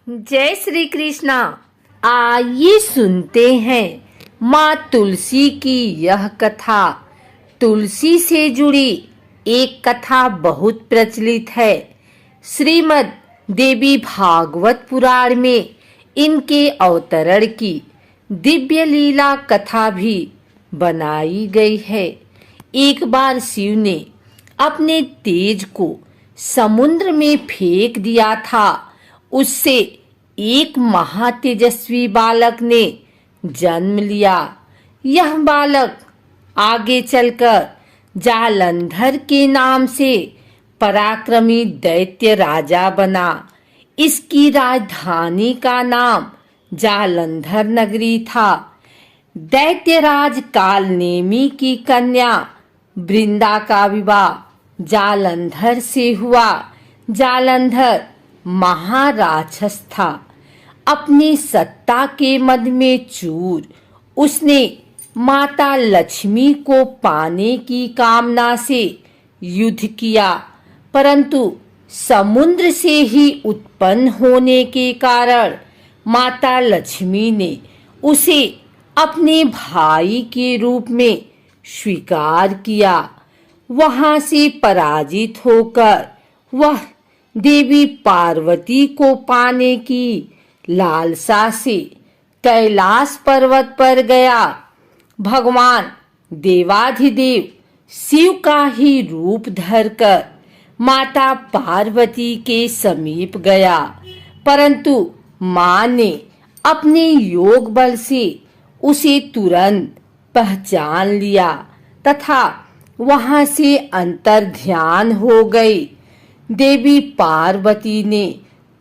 जय श्री कृष्णा। आइए सुनते हैं माँ तुलसी की यह कथा। तुलसी से जुड़ी एक कथा बहुत प्रचलित है। श्रीमद् देवी भागवत पुराण में इनके अवतरण की दिव्य लीला कथा भी बनाई गई है। एक बार शिव ने अपने तेज को समुद्र में फेंक दिया था। उससे एक महातेजस्वी बालक ने जन्म लिया। यह बालक आगे चलकर जालंधर के नाम से पराक्रमी दैत्य राजा बना। इसकी राजधानी का नाम जालंधर नगरी था। दैत्यराज कालनेमी की कन्या वृंदा का विवाह जालंधर से हुआ। जालंधर महाराक्षस था। अपनी सत्ता के मद में चूर उसने माता लक्ष्मी को पाने की कामना से युद्ध किया, परंतु समुद्र से ही उत्पन्न होने के कारण माता लक्ष्मी ने उसे अपने भाई के रूप में स्वीकार किया। वहां से पराजित होकर वह देवी पार्वती को पाने की लालसा से कैलाश पर्वत पर गया। भगवान देवाधिदेव शिव का ही रूप धरकर माता पार्वती के समीप गया, परंतु मां ने अपने योग बल से उसे तुरंत पहचान लिया तथा वहां से अंतर ध्यान हो गई। देवी पार्वती ने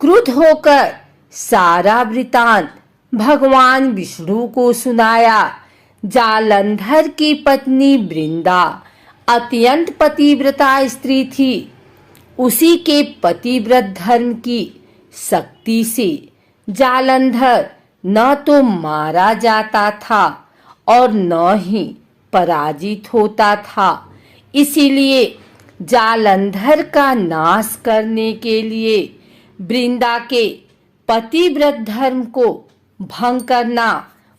क्रुद्ध होकर सारा वृतांत भगवान विष्णु को सुनाया। जालंधर की पत्नी वृंदा अत्यंत पतिव्रता स्त्री थी। उसी के पतिव्रत धर्म की शक्ति से जालंधर न तो मारा जाता था और न ही पराजित होता था। इसीलिए जालंधर का नाश करने के लिए वृंदा के पतिव्रत धर्म को भंग करना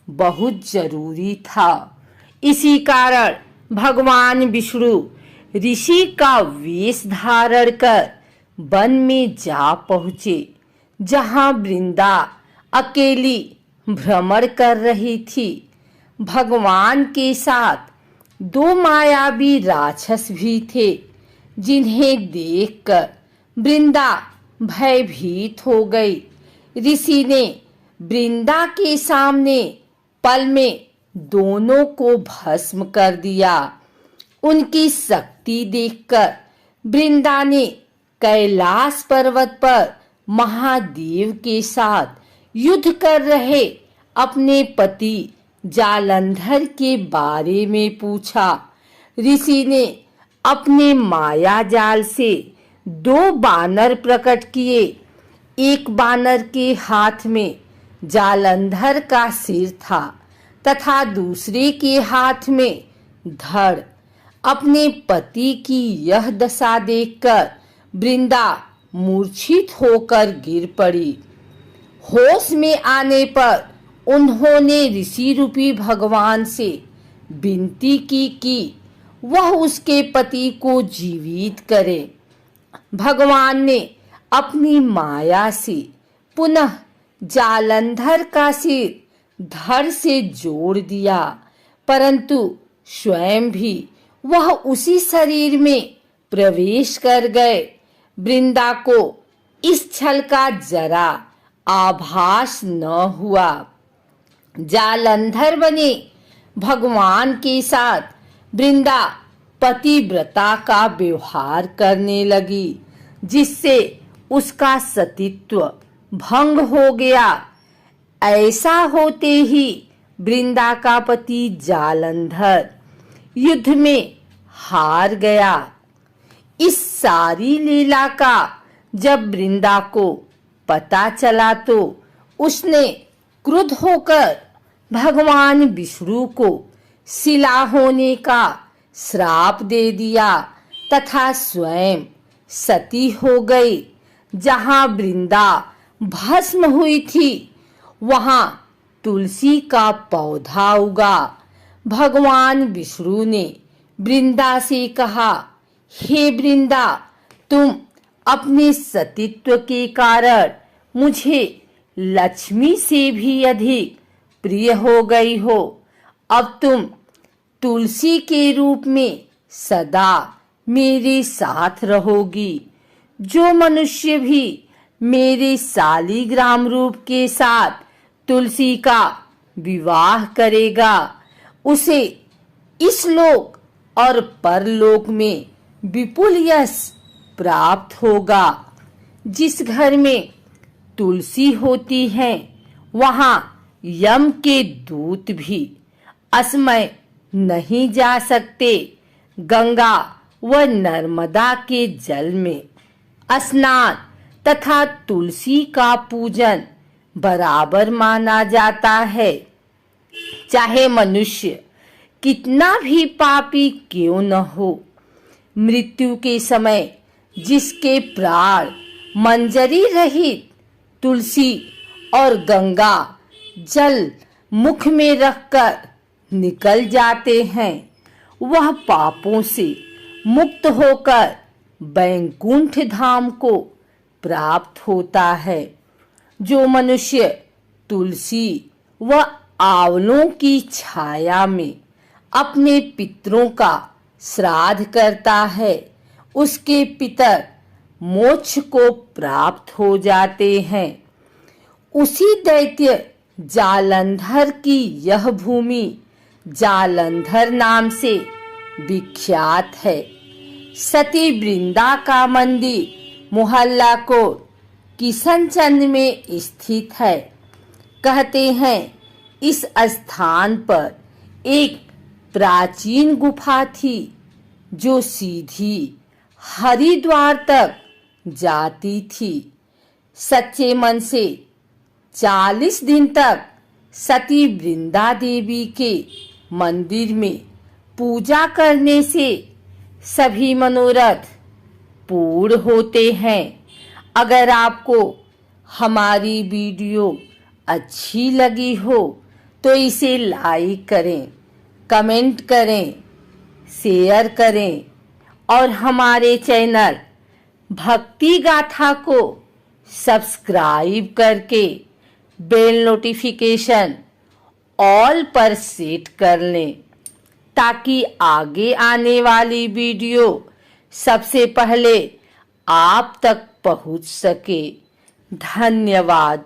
बहुत जरूरी था। इसी कारण भगवान विष्णु ऋषि का वेश धारण कर वन में जा पहुँचे, जहाँ वृंदा अकेली भ्रमण कर रही थी। भगवान के साथ दो मायावी राक्षस भी थे, जिन्हें देखकर वृंदा भयभीत हो गई। ऋषि ने वृंदा के सामने पल में दोनों को भस्म कर दिया। उनकी शक्ति देखकर वृंदा ने कैलाश पर्वत पर महादेव के साथ युद्ध कर रहे अपने पति जालंधर के बारे में पूछा। ऋषि ने अपने माया जाल से दो बानर प्रकट किए। एक बानर के हाथ में जालंधर का सिर था तथा दूसरे के हाथ में धड़। अपने पति की यह दशा देखकर वृंदा मूर्छित होकर गिर पड़ी। होश में आने पर उन्होंने ऋषि रूपी भगवान से विनती की कि वह उसके पति को जीवित करे। भगवान ने अपनी माया से पुनः जालंधर का सिर धड़ से जोड़ दिया, परंतु स्वयं भी वह उसी शरीर में प्रवेश कर गए। वृंदा को इस छल का जरा आभास न हुआ। जालंधर बने भगवान के साथ वृंदा पतिव्रता का व्यवहार करने लगी, जिससे उसका सतीत्व भंग हो गया। ऐसा होते ही वृंदा का पति जालंधर युद्ध में हार गया। इस सारी लीला का जब वृंदा को पता चला तो उसने क्रुद्ध होकर भगवान विष्णु को शिला होने का श्राप दे दिया तथा स्वयं सती हो गई। जहाँ वृंदा भस्म हुई थी वहां तुलसी का पौधा उगा। भगवान विष्णु ने वृंदा से कहा, हे वृंदा, तुम अपने सतीत्व के कारण मुझे लक्ष्मी से भी अधिक प्रिय हो गई हो। अब तुम तुलसी के रूप में सदा मेरे साथ रहोगी। जो मनुष्य भी मेरे शालिग्राम रूप के साथ तुलसी का विवाह करेगा, उसे इस लोक और परलोक में विपुल यश प्राप्त होगा। जिस घर में तुलसी होती है वहां यम के दूत भी असमय नहीं जा सकते। गंगा व नर्मदा के जल में स्नान तथा तुलसी का पूजन बराबर माना जाता है। चाहे मनुष्य कितना भी पापी क्यों न हो, मृत्यु के समय जिसके प्राण मंजरी रहित तुलसी और गंगा जल मुख में रखकर निकल जाते हैं, वह पापों से मुक्त होकर बैकुंठ धाम को प्राप्त होता है। जो मनुष्य तुलसी व आंवलों की छाया में अपने पितरों का श्राद्ध करता है, उसके पितर मोक्ष को प्राप्त हो जाते हैं। उसी दैत्य जालंधर की यह भूमि जालंधर नाम से विख्यात है। सती वृंदा का मंदिर मोहल्ला कोट किशनचंद में स्थित है। कहते हैं इस स्थान पर एक प्राचीन गुफा थी जो सीधी हरिद्वार तक जाती थी। सच्चे मन से 40 दिन तक सती वृंदा देवी के मंदिर में पूजा करने से सभी मनोरथ पूर्ण होते हैं। अगर आपको हमारी वीडियो अच्छी लगी हो तो इसे लाइक करें, कमेंट करें, शेयर करें और हमारे चैनल भक्ति गाथा को सब्सक्राइब करके बेल नोटिफिकेशन ऑल पर सेट कर लें ताकि आगे आने वाली वीडियो सबसे पहले आप तक पहुंच सके। धन्यवाद।